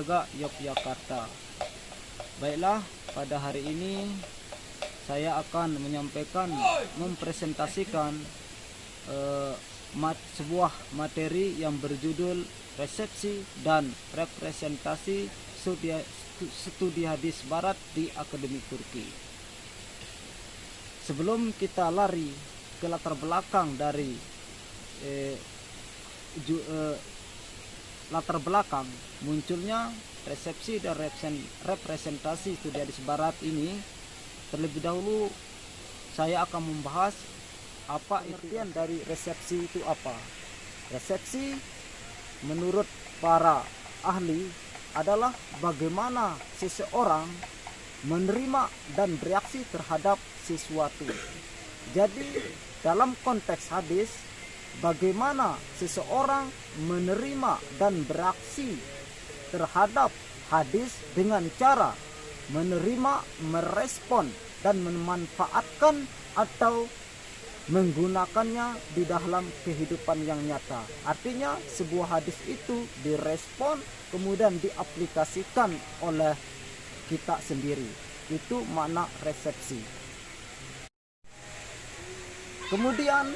Sinagoga Yogyakarta. Baiklah, pada hari ini saya akan mempresentasikan sebuah materi yang berjudul resepsi dan representasi studi hadis barat di Akademi Turki. Sebelum kita lari ke latar belakang dari latar belakang munculnya resepsi dan representasi studi hadis barat ini, terlebih dahulu saya akan membahas apa artian dari resepsi itu apa. Resepsi menurut para ahli adalah bagaimana seseorang menerima dan bereaksi terhadap sesuatu. Jadi dalam konteks hadis, bagaimana seseorang menerima dan bereaksi terhadap hadis dengan cara menerima, merespon, dan memanfaatkan atau menggunakannya di dalam kehidupan yang nyata. Artinya sebuah hadis itu direspon kemudian diaplikasikan oleh kita sendiri. Itu makna resepsi. Kemudian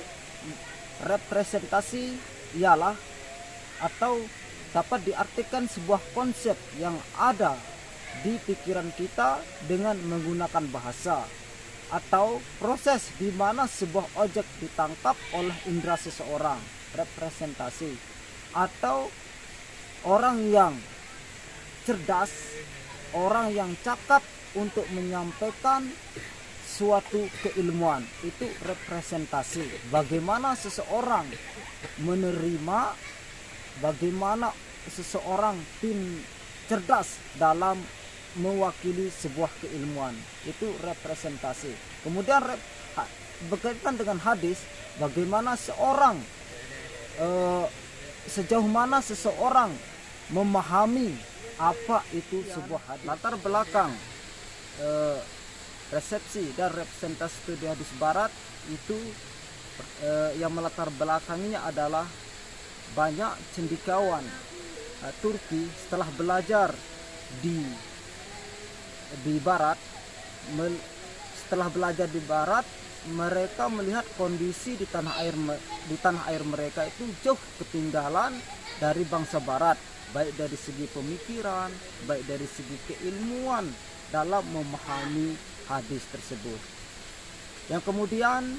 representasi ialah atau dapat diartikan sebuah konsep yang ada di pikiran kita dengan menggunakan bahasa, atau proses di mana sebuah objek ditangkap oleh indera seseorang, representasi. Atau orang yang cerdas, orang yang cakap untuk menyampaikan suatu keilmuan, itu representasi. Bagaimana seseorang menerima, bagaimana seseorang cerdas dalam mewakili sebuah keilmuan, itu representasi. Kemudian berkaitan dengan hadis, bagaimana sejauh mana seseorang memahami apa itu sebuah hadis. Latar belakang resepsi dan representasi studi hadis barat itu yang melatar belakanginya adalah banyak cendekiawan Turki setelah belajar di barat, mereka melihat kondisi di tanah air mereka itu jauh ketinggalan dari bangsa barat, baik dari segi pemikiran, baik dari segi keilmuan dalam memahami hadis tersebut. Yang kemudian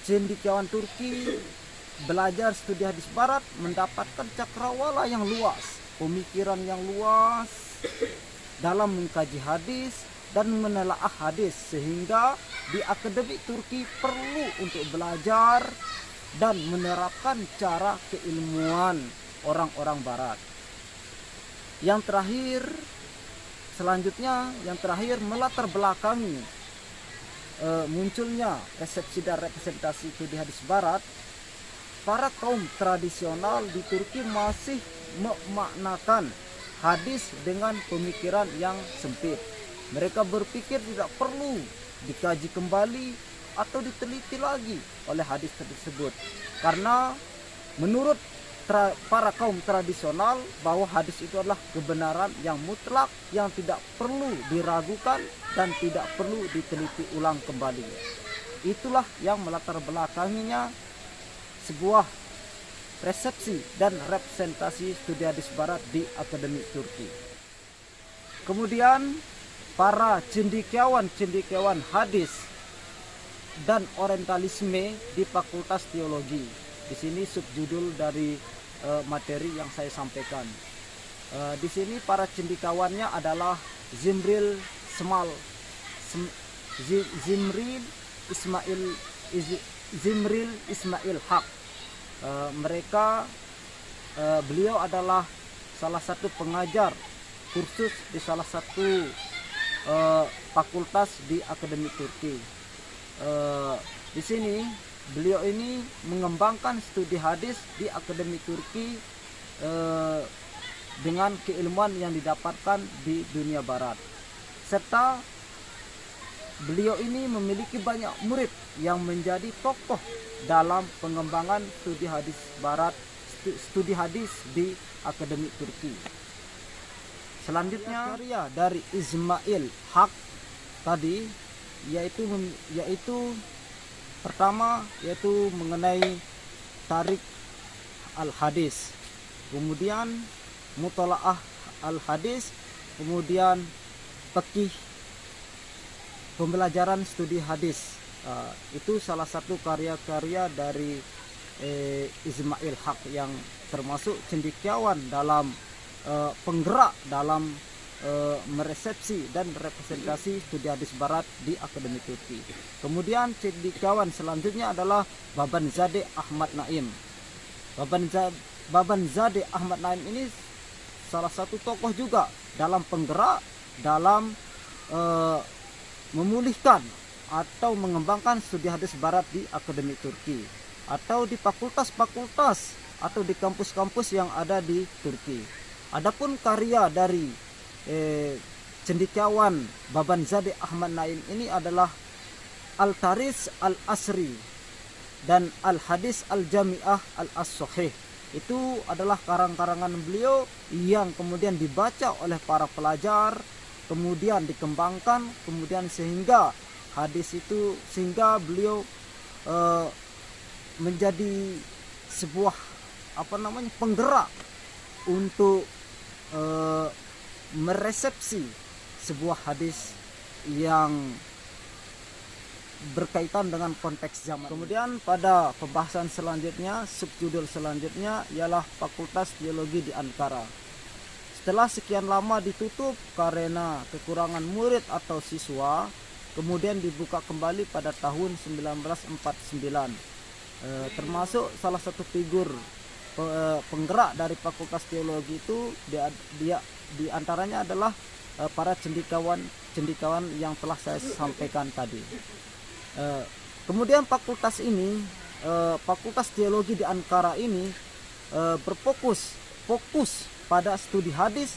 cendekiawan Turki belajar studi hadis barat, mendapatkan cakrawala yang luas, pemikiran yang luas dalam mengkaji hadis dan menelaah hadis, sehingga di Akademi Turki perlu untuk belajar dan menerapkan cara keilmuan orang-orang barat. Yang terakhir melatar belakangi munculnya resepsi dan representasi studi hadis barat. Para kaum tradisional di Turki masih memaknakan hadis dengan pemikiran yang sempit. Mereka berpikir tidak perlu dikaji kembali atau diteliti lagi oleh hadis tersebut, karena menurut para kaum tradisional bahwa hadis itu adalah kebenaran yang mutlak, yang tidak perlu diragukan dan tidak perlu diteliti ulang kembali. Itulah yang melatar belakanginya sebuah resepsi dan representasi studi hadis barat di Akademi Turki. Kemudian para cendekiawan hadis dan orientalisme di Fakultas Teologi. Di sini subjudul dari materi yang saya sampaikan. Di sini para cendekiawannya adalah Zimril Ismail Haq. Beliau adalah salah satu pengajar kursus di salah satu fakultas di Akademi Turki. Di sini beliau ini mengembangkan studi hadis di Akademi Turki dengan keilmuan yang didapatkan di dunia barat, serta beliau ini memiliki banyak murid yang menjadi tokoh dalam pengembangan studi hadis barat, studi hadis di Akademi Turki. Selanjutnya karya dari Ismail Haq tadi yaitu pertama yaitu mengenai tarik al-hadis, kemudian mutalaah al-hadis, kemudian fikih, pembelajaran studi hadis. Itu salah satu karya-karya dari Ismail Haq yang termasuk cendekiawan dalam penggerak dalam meresepsi dan representasi studi hadis barat di Akademi Turki. Kemudian cendekiawan selanjutnya adalah Babanzadeh Ahmad Naim. Babanzadeh Ahmad Naim ini salah satu tokoh juga dalam penggerak dalam memulihkan atau mengembangkan studi hadis barat di Akademi Turki atau di fakultas-fakultas atau di kampus-kampus yang ada di Turki. Adapun karya dari cendekiawan Babanzadeh Ahmad Naim ini adalah Al-Taris Al-Asri dan Al-Hadis Al-Jami'ah Al-As-Sahih. Itu adalah karang-karangan beliau yang kemudian dibaca oleh para pelajar, kemudian dikembangkan, kemudian sehingga beliau menjadi sebuah penggerak untuk meresepsi sebuah hadis yang berkaitan dengan konteks zaman. Kemudian pada pembahasan selanjutnya, subjudul selanjutnya ialah Fakultas Teologi di Ankara. Setelah sekian lama ditutup karena kekurangan murid atau siswa, kemudian dibuka kembali pada tahun 1949. Termasuk salah satu figur penggerak dari Fakultas Teologi itu di antaranya adalah para cendekiawan yang telah saya sampaikan tadi. Kemudian fakultas Teologi di Ankara ini fokus pada studi hadis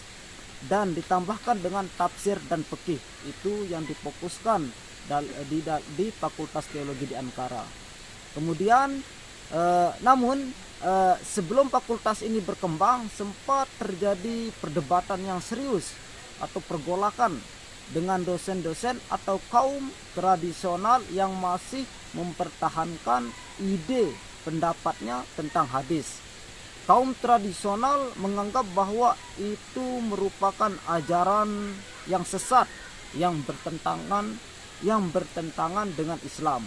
dan ditambahkan dengan tafsir dan fikih. Itu yang difokuskan di Fakultas Teologi di Ankara. Kemudian namun sebelum fakultas ini berkembang, sempat terjadi perdebatan yang serius atau pergolakan dengan dosen-dosen atau kaum tradisional yang masih mempertahankan ide pendapatnya tentang hadis. Kaum tradisional menganggap bahwa itu merupakan ajaran yang sesat, yang bertentangan dengan Islam.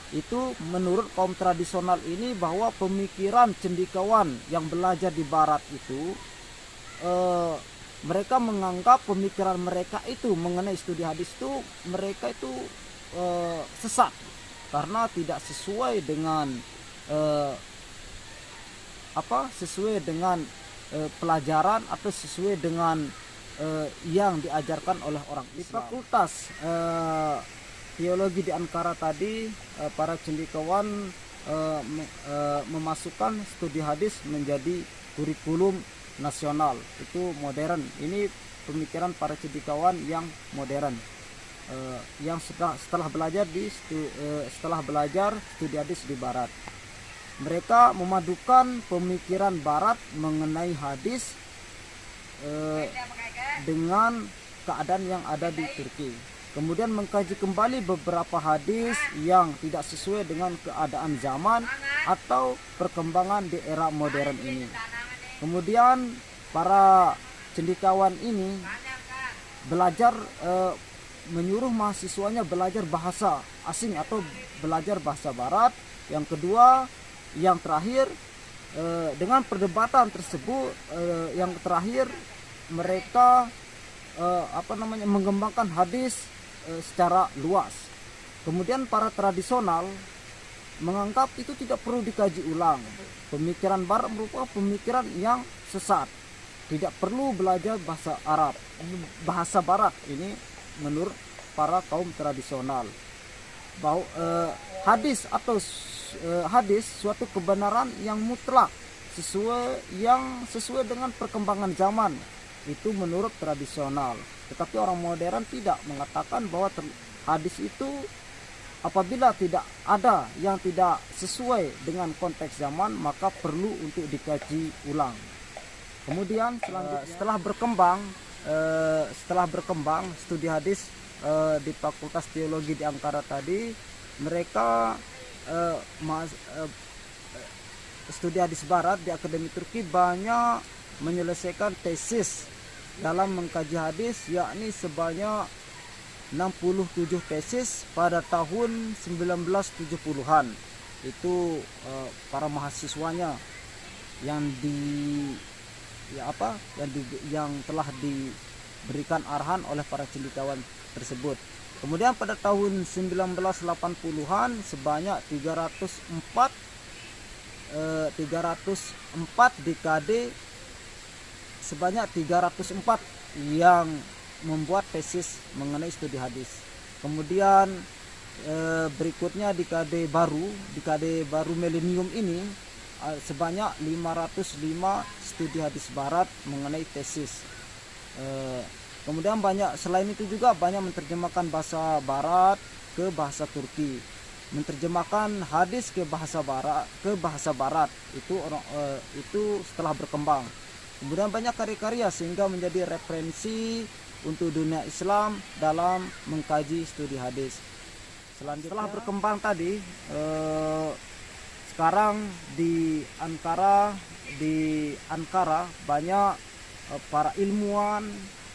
Itu menurut kaum tradisional ini bahwa pemikiran cendekiawan yang belajar di barat itu mereka menganggap pemikiran mereka itu mengenai studi hadis itu mereka itu sesat karena tidak sesuai dengan pelajaran atau sesuai dengan yang diajarkan oleh orang Islam. Di Fakultas Teologi di Ankara tadi para cendekiawan memasukkan studi hadis menjadi kurikulum nasional. Itu modern. Ini pemikiran para cendekiawan yang modern. Yang setelah belajar studi hadis di barat. Mereka memadukan pemikiran barat mengenai hadis dengan keadaan yang ada di Turki. Kemudian mengkaji kembali beberapa hadis yang tidak sesuai dengan keadaan zaman atau perkembangan di era modern ini. Kemudian para cendekiawan ini belajar menyuruh mahasiswanya belajar bahasa asing atau belajar bahasa barat. Yang kedua, yang terakhir, dengan perdebatan tersebut, yang terakhir mereka mengembangkan hadis secara luas. Kemudian para tradisional menganggap itu tidak perlu dikaji ulang. Pemikiran barat merupakan pemikiran yang sesat. Tidak perlu belajar bahasa Arab, bahasa barat ini menurut para kaum tradisional. Bahwa hadis suatu kebenaran yang mutlak sesuai dengan perkembangan zaman. Itu menurut tradisional. Tetapi orang modern tidak mengatakan bahwa hadis itu apabila tidak ada yang tidak sesuai dengan konteks zaman maka perlu untuk dikaji ulang. Kemudian setelah berkembang studi hadis di Fakultas Teologi di Ankara tadi, mereka studi hadis barat di Akademi Turki banyak menyelesaikan tesis dalam mengkaji hadis, yakni sebanyak 67 tesis pada tahun 1970-an. Itu para mahasiswanya yang yang telah diberikan arahan oleh para cendekiawan tersebut. Kemudian pada tahun 1980-an sebanyak 304 dekade, sebanyak 304 yang membuat tesis mengenai studi hadis. Kemudian berikutnya dekade baru milenium ini sebanyak 505 studi hadis barat mengenai tesis. Kemudian selain itu juga banyak menerjemahkan bahasa barat ke bahasa Turki, menerjemahkan hadis ke bahasa barat itu setelah berkembang. Kemudian banyak karya-karya sehingga menjadi referensi untuk dunia Islam dalam mengkaji studi hadis. Setelah berkembang tadi, sekarang di Ankara banyak para ilmuwan,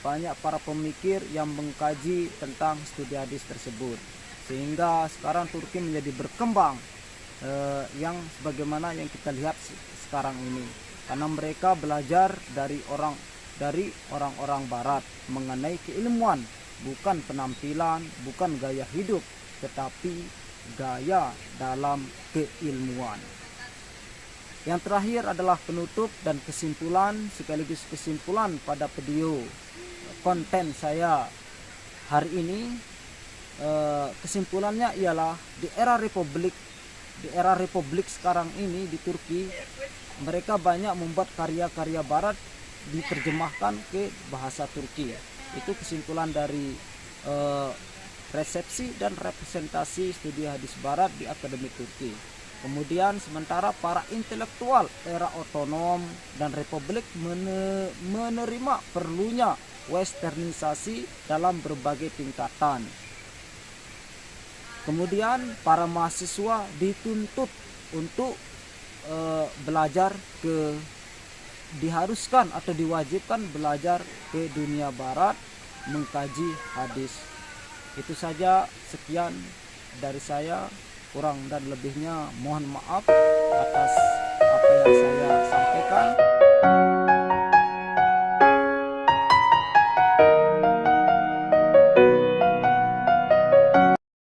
banyak para pemikir yang mengkaji tentang studi hadis tersebut, sehingga sekarang Turki menjadi berkembang yang sebagaimana yang kita lihat sekarang ini, karena mereka belajar dari orang-orang barat mengenai keilmuan, bukan penampilan, bukan gaya hidup, tetapi gaya dalam keilmuan. Yang terakhir adalah penutup dan kesimpulan, sekaligus kesimpulan pada video konten saya hari ini. Kesimpulannya ialah di era republik sekarang ini di Turki, mereka banyak membuat karya-karya barat diterjemahkan ke bahasa Turki. Itu kesimpulan dari resepsi dan representasi studi hadis barat di Akademi Turki. Kemudian sementara para intelektual era otonom dan republik menerima perlunya westernisasi dalam berbagai tingkatan. Kemudian para mahasiswa dituntut untuk diharuskan atau diwajibkan belajar ke dunia barat mengkaji hadis. Itu saja, sekian dari saya, kurang dan lebihnya mohon maaf atas apa yang saya